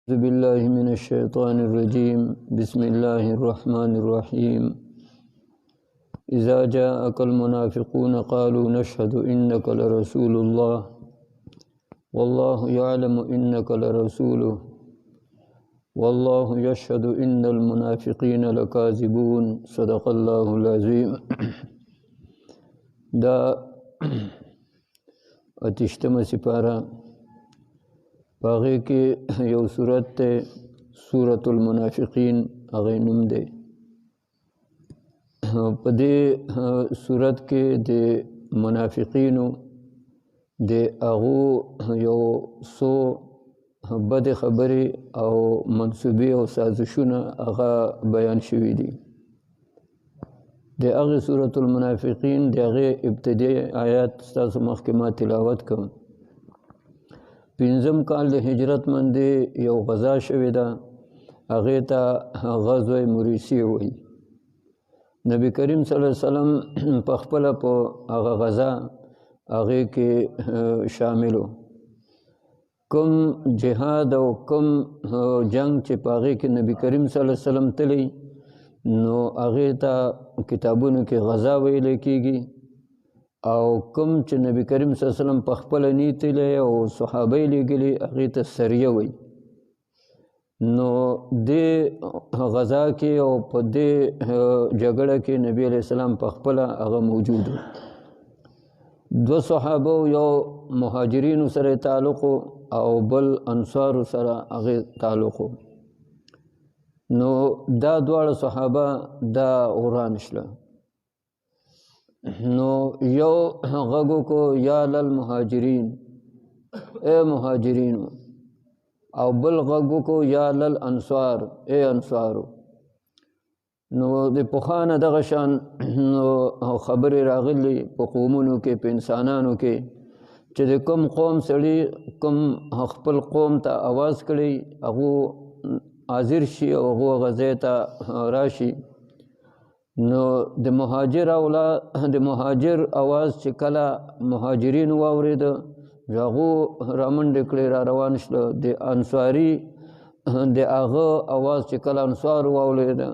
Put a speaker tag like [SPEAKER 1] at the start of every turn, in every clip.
[SPEAKER 1] أعوذ بالله من الشيطان الرجيم بسم الله الرحمن الرحيم إذا جاءك المنافقون قالوا نشهد إنك لرسول الله والله يعلم إنك لرسوله والله يشهد إن المنافقين لكاذبون صدق الله العظيم. دا اتشتم سپارہ باغی کی یو صورت تے سورة المنافقین اغی نم دے. پدے صورت کے دے منافقینو دے اغو یو سو بد خبری او منصوبی او سازشون اغا بیان شوی دی. دے اغی سورة المنافقین دے اغی ابتدی آیات ستاسو محکمات تلاوت کم. پنځم کال د هجرت باندې یو غزا شوې ده، هغې ته غزوه مریسی وایي. نبی کریم صلی الله علیه وسلم په خپله په هغه غزا هغې کې شاملو. کوم جهاد او کوم جنگ چې په هغې کې نبی کریم صلی الله علیه وسلم تلی نو هغې ته کتابونو کې غزا ویلی کېږي، او کوم چې نبی کریم صلی الله علیه وسلم په خپله نیتلی او صحابه یې لیږلي هغې ته سریه وایي. نو دې غزا کې او په دې جګړه کې نبی علیه السلام په خپله هغه موجود و. دوه صحابه یو مهاجرینو سره تعلق او بل انصارو سره هغې تعلق و. نو دا دواړه صحابه دا وران شله. نو یو غږو کو یا للمهاجرین، اے مهاجرینو، او بل غږو کو یا للانصار، اے انصارو. نو د پخوانه دغه شان خبرې راغلي په قومونو کې، په انسانانو کې، چې د کوم قوم سړي کوم خپل قوم ته آواز کړي هغو حاضر شي او هغو هغه ځای ته راشي. نو د مهاجر اواز چې کله مهاجرین واورېده هغو رامنډې کړې را روان شله. د انصاري د هغه اواز چې کله انصارو واورېده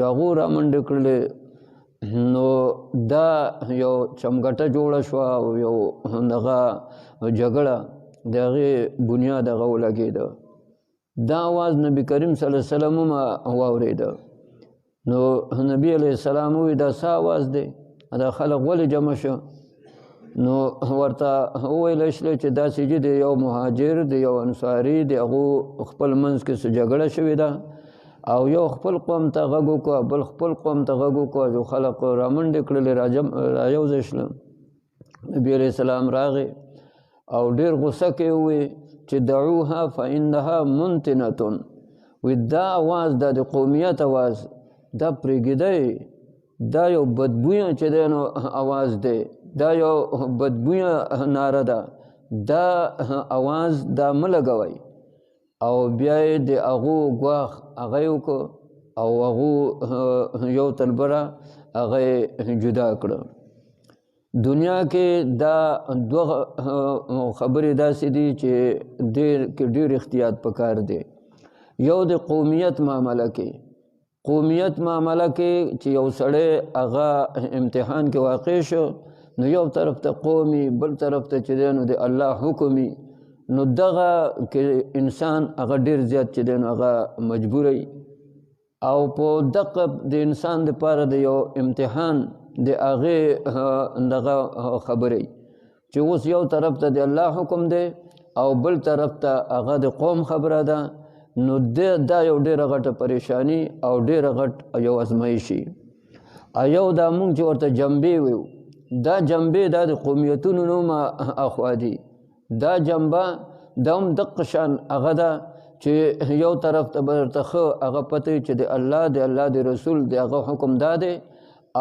[SPEAKER 1] هغو رامنډې کړلې. نو دا یو چمګټه جوړه شوه او یو دغه جګړه د هغې بنیاد هغه ولګېده. دا اواز نبی کریم صلی الله علیه وسلم هم واورېده. نو نبی علیہ السلام وی دا څه اواز دی، دا خلق ولې جمع شو؟ نو ورته وویلی شله چې داسې چې د یو مهاجر د یو انصاري د هغو خپل منځ کې څه جګړه شوې ده، او یو خپل قوم ته غږ وکړه بل خپل قوم ته غږ وکړه، یو خلق رامنډې کړلې رایوځای شله. نبی علیہ السلام راغی او ډېر غصه کې ووی چې دعوها فانها منتنه، وی دا اواز دا د قومیت اواز دا پرېږدئ، دا یو بدبویه چې دی نو اواز دی، دا یو بدبویه ناره ده، دا اواز دا مه لګوئ. او بیا یې د هغو ګواښ هغه یې وکړه او هغو یو تلبره هغه یې جدا کړه. دنیا کې دا دوه خبرې داسې دي چې ډېر احتیاط پکار دی. یو د قومیت معامله کې، قومیت معامله کې چې یو سړی هغه امتحان کې واقع شو نو یو طرف ته قومي بل طرف ته چې دی نو د الله حکمي، نو دغه کې انسان هغه ډېر زیات چې دی نو هغه مجبوری. او په دغه د انسان دپاره د یو امتحان د هغې دغه خبرې چې اوس یو طرف ته د الله حکم دی او بل طرف ته هغه د قوم خبره ده، نو دا یو ډېره غټه پریشانی او ډېره غټ یو ازمایشي. یو دا مونږ چې ورته جنبې ویو، دا جنبې دا د قومیتونو نوم اخوا دي. دا جنبه دا هم دقه شان هغه ده چې یو طرف ته به درته ښه هغه پته چې د الله د رسول د هغه حکم دا دی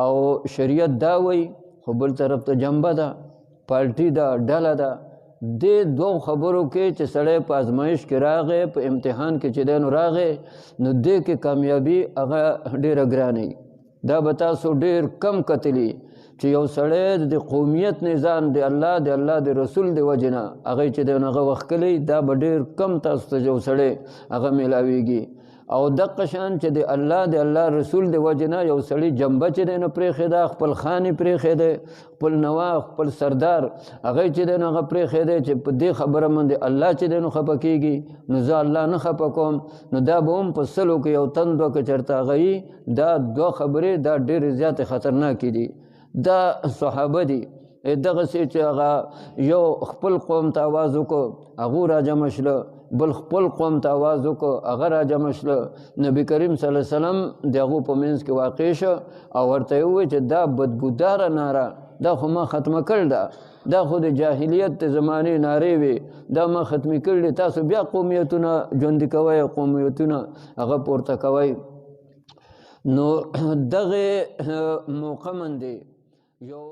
[SPEAKER 1] او شریعت دا وایي، خو بل طرف ته جنبه ده، پارټي ده، ډله ده. دې دوه خبرو کې چې سړی په ازمایش کې راغی، په امتحان کې چې دی نو راغی، نو دې کې کامیابي هغه ډېره ګرانه وي. دا به تاسو ډېر کم کتلي چې یو سړی د قومیت نه ځان د الله د رسول د وجې نه هغه چې دی هغه وښکلی دا به ډېر کم تاسو ته یو سړی هغه میلاویږي. او دقه شان چې د الله رسول د وجې نه یو سړي جنبه چې دی نو پرېښېده، خپل خان یې پرېښېدی، خپل نواب خپل سردار هغه چې دی نو هغه پرېښېدی چې په دې خبره باندې الله چې دی نو خفه کېږي، نو زه الله نه خفه کوم. نو دا به هم په سلو کې یو تن دوه که چېرته هغه وي، دا دوه خبرې دا ډېرې زیاتې خطرناکې دي. دا صحابه دي دغسې چې هغه یو خپل قوم ته آواز وکړو هغو راجمع شله، بل خپل قوم ته آواز وکړو هغه راجمع شله. نبي کریم صلی الله علیه وسلم د هغو په منځ کې واقع شه او ورته یې وویل چې دا بدبوداره ناره دا خو ما ختمه کړل ده، دا خو د جاهلیت د زمانې نارې وې، دا ما ختمې کړلې، تاسو بیا قومیتونه ژوندي کوئ، قومیتونه هغه پورته کوئ. نو دغه موقع باندې یو